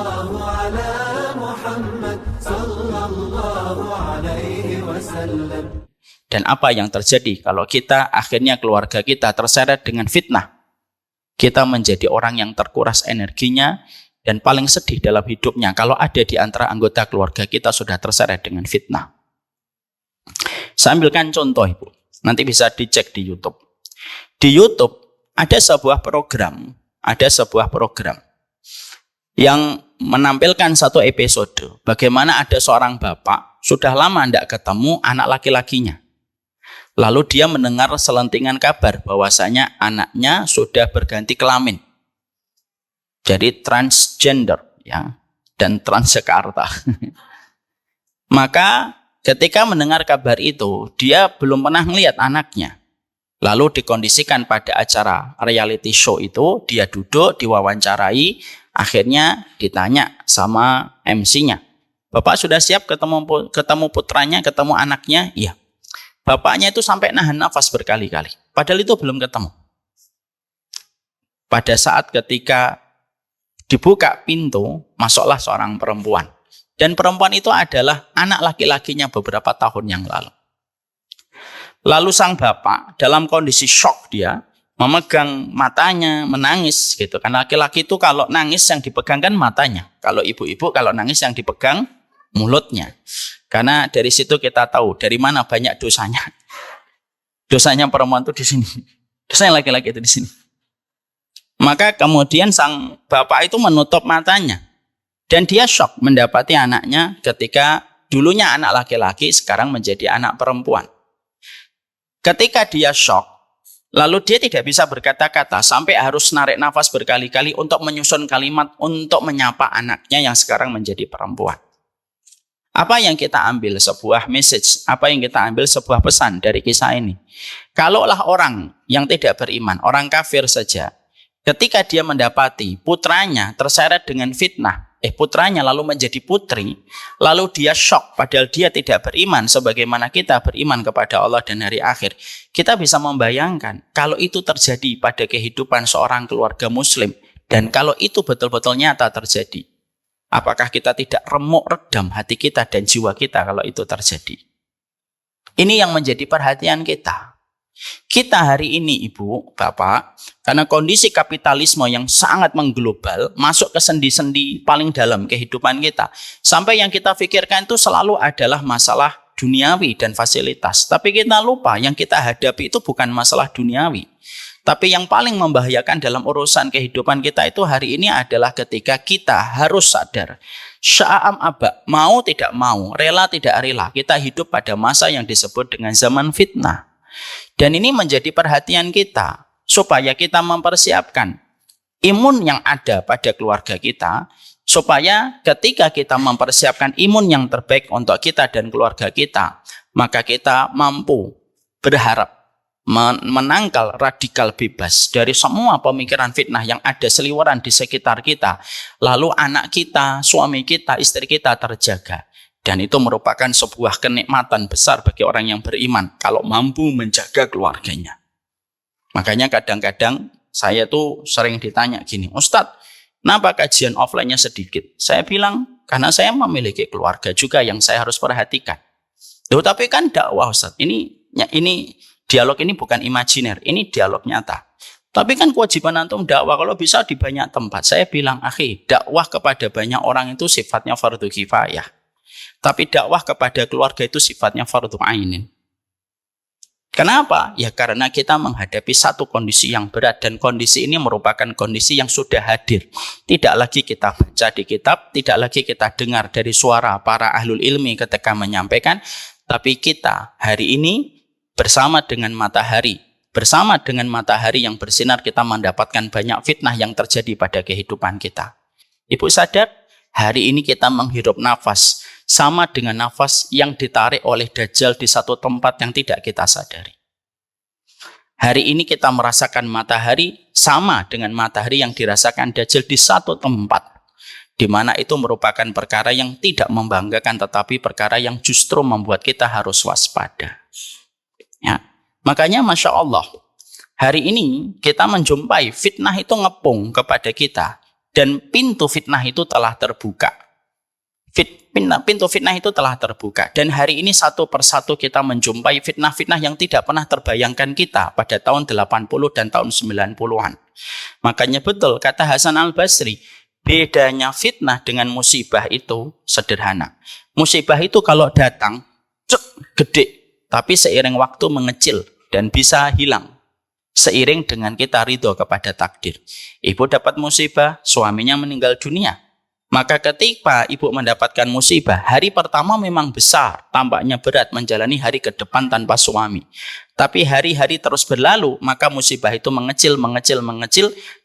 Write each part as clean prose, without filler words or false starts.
Sallallahu ala Muhammad sallallahu alaihi wasallam. Dan apa yang terjadi kalau kita akhirnya keluarga kita terseret dengan fitnah? Kita menjadi orang yang terkuras energinya dan paling sedih dalam hidupnya kalau ada di antara anggota keluarga kita sudah terseret dengan fitnah. Saya ambilkan contoh, Ibu. Nanti bisa dicek di YouTube. Di YouTube ada sebuah program yang menampilkan satu episode bagaimana ada seorang bapak sudah lama tidak ketemu anak laki-lakinya. Lalu dia mendengar selentingan kabar bahwasanya anaknya sudah berganti kelamin. Jadi transgender ya, dan transjakarta. Maka ketika mendengar kabar itu, dia belum pernah melihat anaknya. Lalu dikondisikan pada acara reality show itu, dia duduk, diwawancarai, akhirnya ditanya sama MC-nya. Bapak sudah siap ketemu putranya, ketemu anaknya? Iya. Bapaknya itu sampai nahan nafas berkali-kali. Padahal itu belum ketemu. Pada saat ketika dibuka pintu, masuklah seorang perempuan. Dan perempuan itu adalah anak laki-lakinya beberapa tahun yang lalu. Lalu sang bapak dalam kondisi shock, dia memegang matanya, menangis gitu. Karena laki-laki itu kalau nangis yang dipegang kan matanya. Kalau ibu-ibu kalau nangis yang dipegang mulutnya. Karena dari situ kita tahu dari mana banyak dosanya. Dosanya perempuan itu di sini. Dosanya laki-laki itu di sini. Maka kemudian sang bapak itu menutup matanya. Dan dia shock mendapati anaknya ketika dulunya anak laki-laki sekarang menjadi anak perempuan. Ketika dia shock, lalu dia tidak bisa berkata-kata sampai harus narik nafas berkali-kali untuk menyusun kalimat untuk menyapa anaknya yang sekarang menjadi perempuan. Apa yang kita ambil? Sebuah message. Apa yang kita ambil? Sebuah pesan dari kisah ini. Kalaulah orang yang tidak beriman, orang kafir saja, ketika dia mendapati putranya terseret dengan fitnah, putranya lalu menjadi putri, lalu dia shock padahal dia tidak beriman sebagaimana kita beriman kepada Allah dan hari akhir. Kita bisa membayangkan kalau itu terjadi pada kehidupan seorang keluarga muslim, dan kalau itu betul-betul nyata terjadi, apakah kita tidak remuk redam hati kita dan jiwa kita kalau itu terjadi? Ini yang menjadi perhatian kita. Kita hari ini, Ibu, Bapak, karena kondisi kapitalisme yang sangat mengglobal, masuk ke sendi-sendi paling dalam kehidupan kita. Sampai yang kita pikirkan itu selalu adalah masalah duniawi dan fasilitas. Tapi kita lupa yang kita hadapi itu bukan masalah duniawi. Tapi yang paling membahayakan dalam urusan kehidupan kita itu hari ini adalah ketika kita harus sadar. Sya'am aba, mau tidak mau, rela tidak rela, kita hidup pada masa yang disebut dengan zaman fitnah. Dan ini menjadi perhatian kita, supaya kita mempersiapkan imun yang ada pada keluarga kita, supaya ketika kita mempersiapkan imun yang terbaik untuk kita dan keluarga kita, maka kita mampu berharap menangkal radikal bebas dari semua pemikiran fitnah yang ada seliweran di sekitar kita. Lalu anak kita, suami kita, istri kita terjaga. Dan itu merupakan sebuah kenikmatan besar bagi orang yang beriman kalau mampu menjaga keluarganya. Makanya kadang-kadang saya tuh sering ditanya gini, Ustadz, kenapa kajian offline-nya sedikit? Saya bilang, karena saya memiliki keluarga juga yang saya harus perhatikan. Loh, tapi kan dakwah Ustadz, ini dialog ini bukan imajiner, ini dialog nyata. Tapi kan kewajiban antum dakwah kalau bisa di banyak tempat. Saya bilang, akhi, dakwah kepada banyak orang itu sifatnya fardu kifayah. Tapi dakwah kepada keluarga itu sifatnya fardu ainin. Kenapa? Ya karena kita menghadapi satu kondisi yang berat, dan kondisi ini merupakan kondisi yang sudah hadir. Tidak lagi kita baca di kitab, tidak lagi kita dengar dari suara para ahlul ilmi ketika menyampaikan, tapi kita hari ini bersama dengan matahari yang bersinar, kita mendapatkan banyak fitnah yang terjadi pada kehidupan kita. Ibu sadar, hari ini kita menghirup nafas sama dengan nafas yang ditarik oleh Dajjal di satu tempat yang tidak kita sadari. Hari ini kita merasakan matahari sama dengan matahari yang dirasakan Dajjal di satu tempat, di mana itu merupakan perkara yang tidak membanggakan, tetapi perkara yang justru membuat kita harus waspada. Ya, makanya Masya Allah, hari ini kita menjumpai fitnah itu ngepung kepada kita. Dan pintu fitnah itu telah terbuka. Pintu fitnah itu telah terbuka. Dan hari ini satu persatu kita menjumpai fitnah-fitnah yang tidak pernah terbayangkan kita pada tahun 80 dan tahun 90-an. Makanya betul kata Hasan Al-Basri, bedanya fitnah dengan musibah itu sederhana. Musibah itu kalau datang, gede, tapi seiring waktu mengecil dan bisa hilang. Seiring dengan kita ridho kepada takdir. Ibu dapat musibah, suaminya meninggal dunia. Maka ketika ibu mendapatkan musibah, hari pertama memang besar, tampaknya berat menjalani hari ke depan tanpa suami. Tapi hari-hari terus berlalu, maka musibah itu mengecil,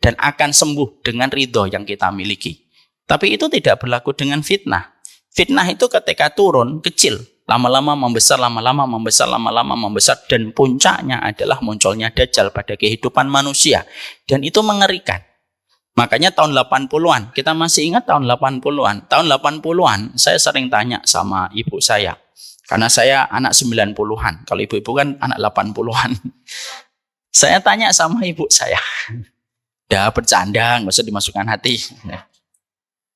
dan akan sembuh dengan ridho yang kita miliki. Tapi itu tidak berlaku dengan fitnah. Fitnah itu ketika turun, kecil, lama-lama membesar, dan puncaknya adalah munculnya Dajjal pada kehidupan manusia. Dan itu mengerikan. Makanya tahun 80-an, kita masih ingat tahun 80-an. Tahun 80-an, saya sering tanya sama ibu saya. Karena saya anak 90-an. Kalau ibu-ibu kan anak 80-an. Saya tanya sama ibu saya. Dah bercanda, nggak usah dimasukkan hati.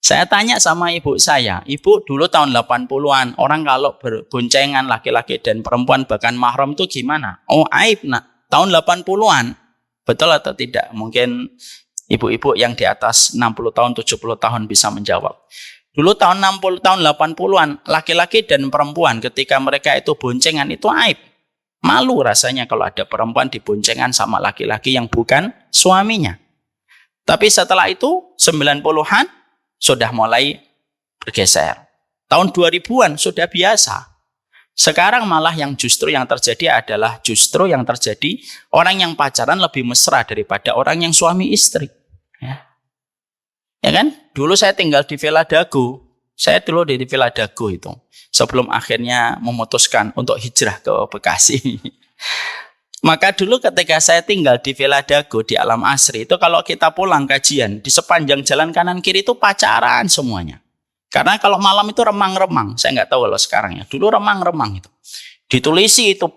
Saya tanya sama ibu saya. Ibu dulu tahun 80-an, orang kalau berboncengan laki-laki dan perempuan bahkan mahram itu gimana? Oh aib nak. Tahun 80-an. Betul atau tidak? Mungkin ibu-ibu yang di atas 60 tahun, 70 tahun bisa menjawab. Dulu tahun 60, tahun 80-an, laki-laki dan perempuan ketika mereka itu boncengan itu aib. Malu rasanya kalau ada perempuan diboncengan sama laki-laki yang bukan suaminya. Tapi setelah itu, 90-an sudah mulai bergeser. Tahun 2000-an sudah biasa. Sekarang malah yang terjadi adalah yang terjadi orang yang pacaran lebih mesra daripada orang yang suami istri. Ya kan? Dulu saya tinggal di Villa Dago. Saya dulu di Villa Dago itu. Sebelum akhirnya memutuskan untuk hijrah ke Bekasi. Maka dulu ketika saya tinggal di Villa Dago di Alam Asri itu kalau kita pulang kajian di sepanjang jalan kanan kiri itu pacaran semuanya. Karena kalau malam itu remang-remang. Saya nggak tahu kalau sekarang ya. Dulu remang-remang itu. Ditulisi itu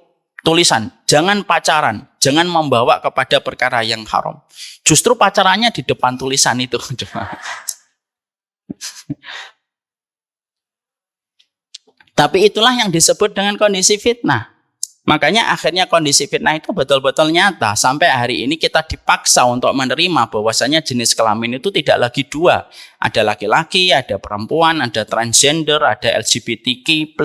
tulisan, jangan pacaran, jangan membawa kepada perkara yang haram. Justru pacarannya di depan tulisan itu. Tapi itulah yang disebut dengan kondisi fitnah. Makanya akhirnya kondisi fitnah itu betul-betul nyata. Sampai hari ini kita dipaksa untuk menerima bahwasanya jenis kelamin itu tidak lagi dua. Ada laki-laki, ada perempuan, ada transgender, ada LGBTQ+++++,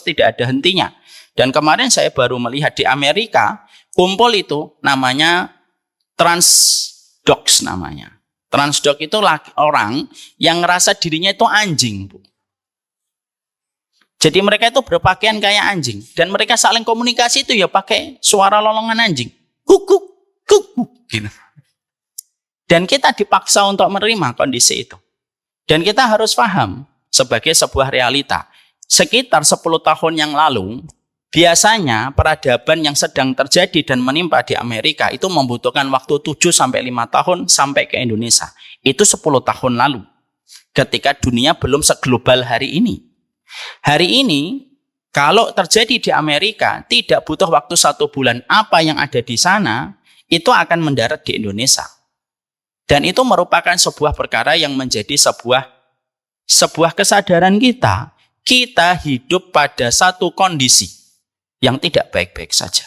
tidak ada hentinya. Dan kemarin saya baru melihat di Amerika, kumpul itu namanya transdogs namanya. Transdog itu orang yang ngerasa dirinya itu anjing, Bu. Jadi mereka itu berpakaian kayak anjing. Dan mereka saling komunikasi itu ya pakai suara lolongan anjing. Kuk, gitu. Dan kita dipaksa untuk menerima kondisi itu. Dan kita harus paham sebagai sebuah realita. Sekitar 10 tahun yang lalu, biasanya peradaban yang sedang terjadi dan menimpa di Amerika itu membutuhkan waktu 7-5 tahun sampai ke Indonesia. Itu 10 tahun lalu. Ketika dunia belum seglobal hari ini. Hari ini, kalau terjadi di Amerika, tidak butuh waktu 1 bulan. Apa yang ada di sana, itu akan mendarat di Indonesia. Dan itu merupakan sebuah perkara yang menjadi sebuah kesadaran kita. Kita hidup pada satu kondisi yang tidak baik-baik saja.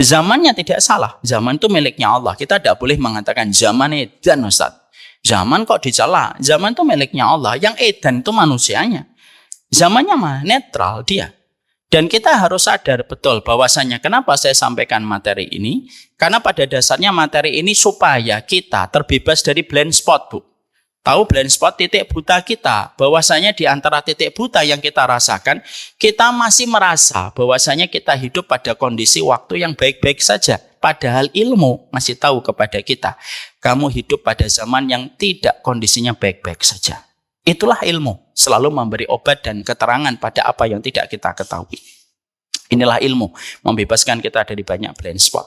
Zamannya tidak salah. Zaman itu miliknya Allah. Kita tidak boleh mengatakan zaman edan, Ustaz. Zaman kok dicela. Zaman itu miliknya Allah. Yang edan itu manusianya. Zamannya mah netral dia. Dan kita harus sadar betul bahwasanya kenapa saya sampaikan materi ini. Karena pada dasarnya materi ini supaya kita terbebas dari blind spot, Bu. Tahu blind spot, titik buta kita. Bahwasanya di antara titik buta yang kita rasakan, kita masih merasa bahwasanya kita hidup pada kondisi waktu yang baik-baik saja. Padahal ilmu masih tahu kepada kita, kamu hidup pada zaman yang tidak kondisinya baik-baik saja. Itulah ilmu, selalu memberi obat dan keterangan pada apa yang tidak kita ketahui. Inilah ilmu, membebaskan kita dari banyak blind spot.